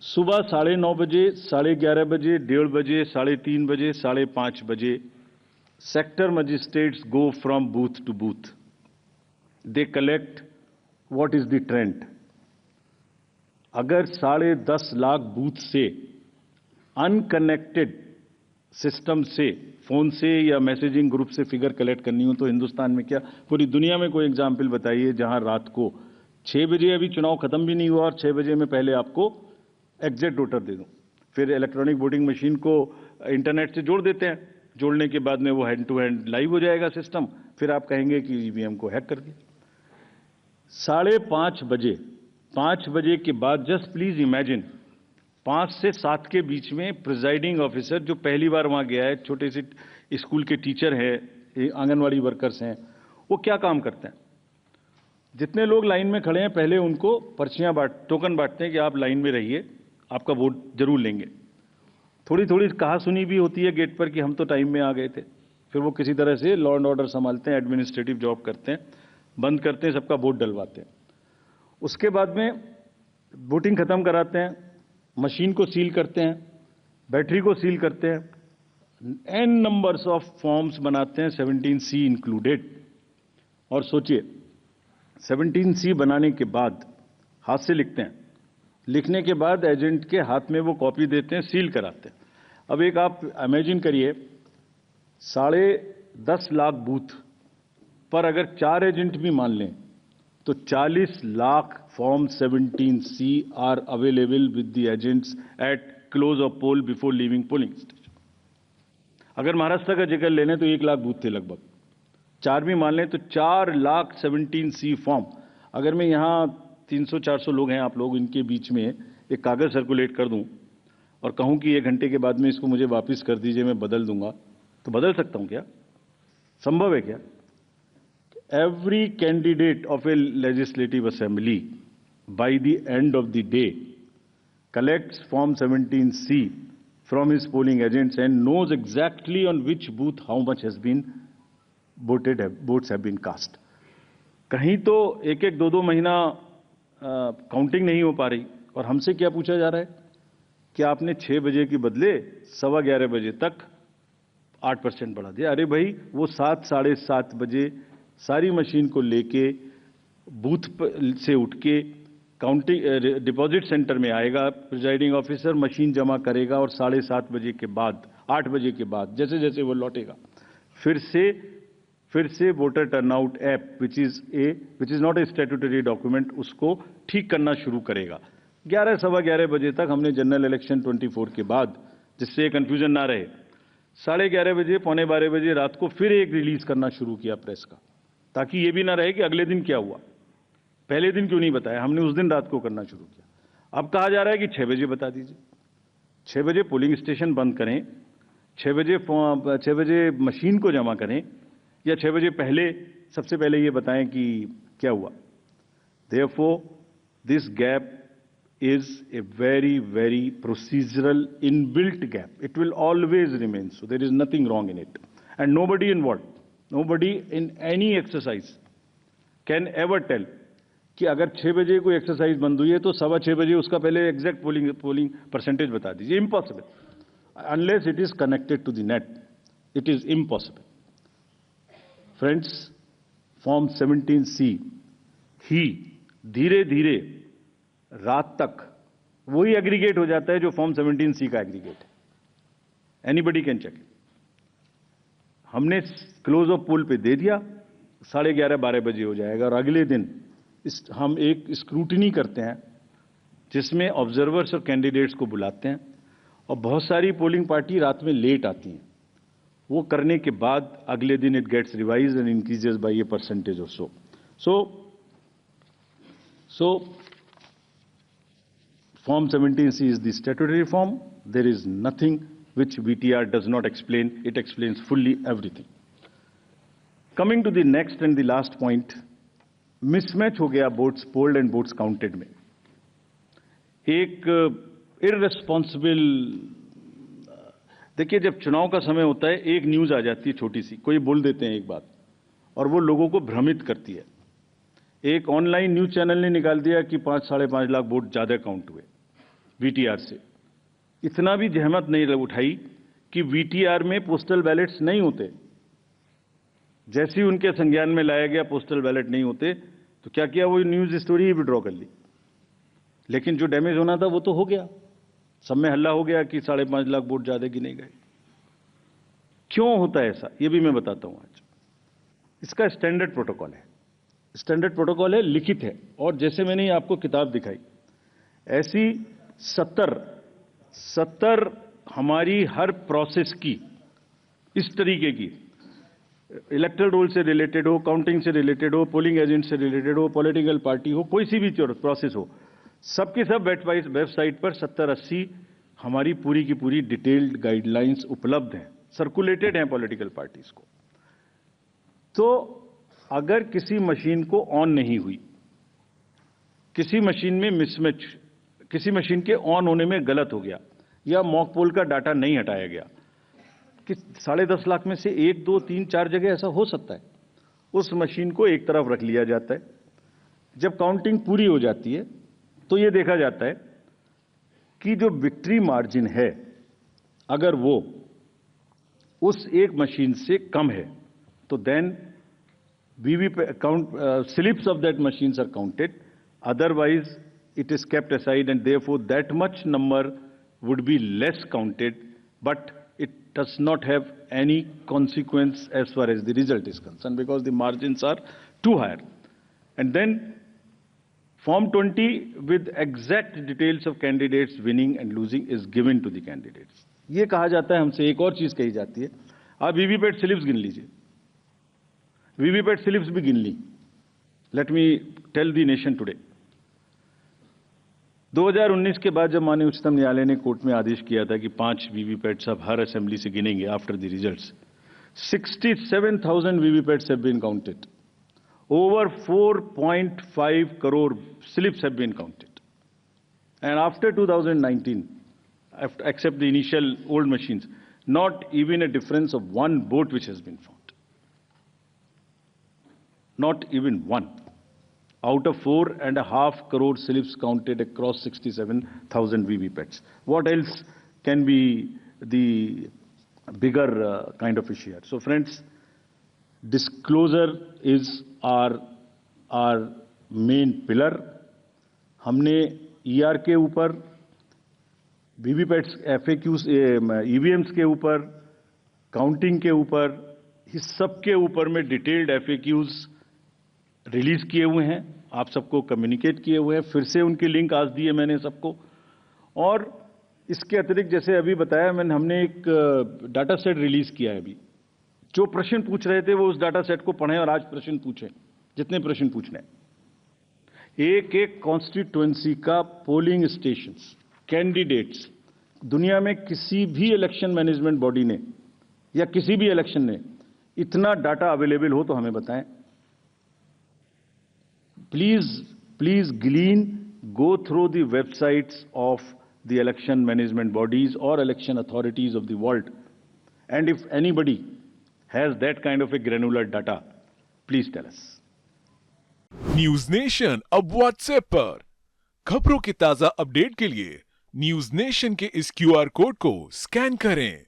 सुबह 9:30 बजे, 11:30 बजे, 1:30 बजे, 3:30 बजे, 5:30 बजे sector magistrates go from booth to booth. They collect what is the trend. अगर 10.5 लाख बूथ से अनकनेक्टेड सिस्टम से, फोन से या मैसेजिंग ग्रुप से फिगर कलेक्ट करनी हो तो हिंदुस्तान में क्या, पूरी दुनिया में कोई एग्जाम्पल बताइए जहां रात को 6 बजे, अभी चुनाव खत्म भी नहीं हुआ और 6 बजे में पहले आपको एग्जैक्ट वोटर दे दूं. फिर इलेक्ट्रॉनिक वोटिंग मशीन को इंटरनेट से जोड़ देते हैं. जोड़ने के बाद में वो हैंड टू हैंड लाइव हो जाएगा सिस्टम. फिर आप कहेंगे कि ईवीएम को हैक कर दिया. 5:30 बजे, 5 बजे के बाद जस्ट प्लीज इमेजिन 5 से 7 के बीच में प्रिजाइडिंग ऑफिसर जो पहली बार वहां गया है, छोटे से स्कूल के टीचर हैं, आंगनवाड़ी वर्कर्स हैं, वो क्या काम करते हैं. जितने लोग लाइन में खड़े हैं पहले उनको पर्चियां टोकन बांटते हैं कि आप लाइन में रहिए, आपका वोट जरूर लेंगे. थोड़ी थोड़ी कहा सुनी भी होती है गेट पर कि हम तो टाइम में आ गए थे. फिर वो किसी तरह से लॉ एंड ऑर्डर संभालते हैं, एडमिनिस्ट्रेटिव जॉब करते हैं, बंद करते हैं, सबका वोट डलवाते हैं. उसके बाद में वोटिंग खत्म कराते हैं, मशीन को सील करते हैं, बैटरी को सील करते हैं, एन नंबर्स ऑफ फॉर्म्स बनाते हैं, 17C इंक्लूडेड. और सोचिए 17C बनाने के बाद हाथ से लिखते हैं, लिखने के बाद एजेंट के हाथ में वो कॉपी देते हैं, सील कराते हैं. अब एक आप इमेजिन करिए 10.5 लाख बूथ पर अगर 4 एजेंट भी मान लें तो 40 lakh form 17C are available with the agents at close of poll before leaving polling station. अगर महाराष्ट्र का जिक्र ले लें तो 1 लाख बूथ थे लगभग. 4 भी मान लें तो 4 लाख 17C फॉर्म. अगर मैं यहां 300-400 लोग हैं आप लोग, इनके बीच में एक कागज सर्कुलेट कर दूं और कहूं कि 1 घंटे के बाद में इसको मुझे वापस कर दीजिए, मैं बदल दूंगा, तो बदल सकता हूं क्या? संभव है क्या? Every candidate of a legislative assembly by the end of the day collects form 17C from his polling agents and knows exactly on which booth how much has been votes have been cast. कहीं तो 1-1, 2-2 महीना counting नहीं हो पा रही और हमसे क्या पूछा जा रहा है कि आपने 6 बजे के बदले 11:15 बजे तक 8% बढ़ा दिया. अरे भाई वो 7, 7:30 बजे सारी मशीन को लेके बूथ से उठ के काउंटिंग डिपॉजिट सेंटर में आएगा, प्रिजाइडिंग ऑफिसर मशीन जमा करेगा और 7:30 बजे के बाद, 8 बजे के बाद जैसे जैसे वो लौटेगा फिर से voter turnout app which is not a statutory document, उसको ठीक करना शुरू करेगा. 11, 11:15 बजे तक हमने जनरल इलेक्शन 24 के बाद, जिससे कंफ्यूजन ना रहे, 11:30 बजे, 11:45 बजे रात को फिर एक रिलीज करना शुरू किया प्रेस का, ताकि ये भी ना रहे कि अगले दिन क्या हुआ, पहले दिन क्यों नहीं बताया. हमने उस दिन रात को करना शुरू किया. अब कहा जा रहा है कि 6 बजे बता दीजिए. 6 बजे पोलिंग स्टेशन बंद करें, 6 बजे मशीन को जमा करें, या 6 बजे पहले, सबसे पहले ये बताएं कि क्या हुआ. Therefore, this gap is a very, very procedural inbuilt gap. It will always remain so. There is nothing wrong in it. And nobody involved, nobody in any exercise can ever tell कि अगर 6 बजे कोई exercise बंद हुई है तो 6:15 बजे उसका पहले एग्जैक्ट पोलिंग परसेंटेज बता दीजिए. Impossible. Unless it is connected to the net, it is impossible. Friends, form 17C ही धीरे धीरे रात तक वही एग्रीगेट हो जाता है जो फॉर्म 17C का एग्रीगेट है. Anybody can check. हमने क्लोज ऑफ पोल पे दे दिया, 11:30, 12 बजे हो जाएगा और अगले दिन हम एक स्क्रूटिनी करते हैं जिसमें ऑब्जर्वर्स और कैंडिडेट्स को बुलाते हैं और बहुत सारी पोलिंग पार्टी रात में लेट आती हैं. वो करने के बाद अगले दिन it gets revised and increases by a percentage और so Form 17C is the statutory form. There is nothing which VTR does not explain. It explains fully everything. Coming to the next and the last point, mismatch हो गया votes polled and votes counted में. एक irresponsible, देखिए जब चुनाव का समय होता है एक न्यूज आ जाती है छोटी सी, कोई बोल देते हैं एक बात और वो लोगों को भ्रमित करती है. एक ऑनलाइन न्यूज चैनल ने निकाल दिया कि 5, 5.5 लाख वोट ज्यादा काउंट हुए. वीटीआर से। इतना भी जहमत नहीं उठाई कि वीटीआर में पोस्टल बैलेट्स नहीं होते। जैसे ही उनके संज्ञान में लाया गया पोस्टल बैलेट नहीं होते, तो क्या किया, वो न्यूज स्टोरी ही विड्रॉ कर ली। लेकिन जो डैमेज होना था वो तो हो गया। सब में हल्ला हो गया कि 5.5 लाख वोट ज्यादा गिने गए। क्यों होता है ऐसा, ये भी मैं बताता हूं आज। इसका स्टैंडर्ड प्रोटोकॉल है। स्टैंडर्ड प्रोटोकॉल है, लिखित है। और जैसे मैंने आपको किताब दिखाई, ऐसी 70 हमारी हर प्रोसेस की इस तरीके की, इलेक्टोरल रोल से रिलेटेड हो, काउंटिंग से रिलेटेड हो, पोलिंग एजेंट से रिलेटेड हो, पॉलिटिकल पार्टी हो, कोई सी भी प्रोसेस हो, सबकी सब वेबसाइट पर 70-80 हमारी पूरी की पूरी डिटेल्ड गाइडलाइंस उपलब्ध हैं, सर्कुलेटेड हैं पॉलिटिकल पार्टीज को। तो अगर किसी मशीन को ऑन नहीं हुई, किसी मशीन में मिसमैच, किसी मशीन के ऑन होने में गलत हो गया, या मॉक पोल का डाटा नहीं हटाया गया, कि 10.5 लाख में से 1, 2, 3, 4 जगह ऐसा हो सकता है, उस मशीन को एक तरफ रख लिया जाता है। जब काउंटिंग पूरी हो जाती है तो यह देखा जाता है कि जो विक्ट्री मार्जिन है, अगर वो उस एक मशीन से कम है, तो then slips of that machines are counted. Otherwise, it is kept aside, and therefore that much number would be less counted, but it does not have any consequence as far as the result is concerned, because the margins are too high. And then Form 20 with exact details of candidates winning and losing is given to the candidates. ये कहा जाता है हमसे, एक और चीज कही जाती है, आप वीवीपैट स्लिप्स गिन लीजिए। वीवीपैट स्लिप्स भी गिन ली। Let me tell the nation today. 2019 के बाद जब माननीय उच्चतम न्यायालय ने कोर्ट में आदेश किया था कि 5 वीवीपैट्स अब हर असेंबली से गिनेंगे after the results, 67,000 VVPATs have been counted. Over 4.5 crore slips have been counted. And after 2019, except the initial old machines, not even a difference of one vote which has been found. Not even one. Out of 4.5 crore slips counted across 67,000 VVPATs. What else can be the bigger kind of issue here? So friends, disclosure is our main pillar. हमने ईआर के ऊपर, वीवीपैट्स, FAQs, EVMs के ऊपर, counting के ऊपर, इस सब के ऊपर में डिटेल्ड एफएक्यूज रिलीज किए हुए हैं, आप सबको कम्युनिकेट किए हुए हैं। फिर से उनकी लिंक आज दी है मैंने सबको। और इसके अतिरिक्त जैसे अभी बताया मैंने, हमने एक डाटा सेट रिलीज किया है अभी। जो प्रश्न पूछ रहे थे वो उस डाटा सेट को पढ़ें और आज प्रश्न पूछें, जितने प्रश्न पूछने। एक एक कॉन्स्टिट्यूएंसी का पोलिंग स्टेशंस, कैंडिडेट्स, दुनिया में किसी भी इलेक्शन मैनेजमेंट बॉडी ने या किसी भी इलेक्शन ने इतना डाटा अवेलेबल हो तो हमें बताएं। Please glean, go through the websites of the election management bodies or election authorities of the world, and if anybody has that kind of a granular data, please tell us. News nation अब WhatsApp पर खबरों के ताजा update के लिए news nation के इस QR code को स्कैन करें।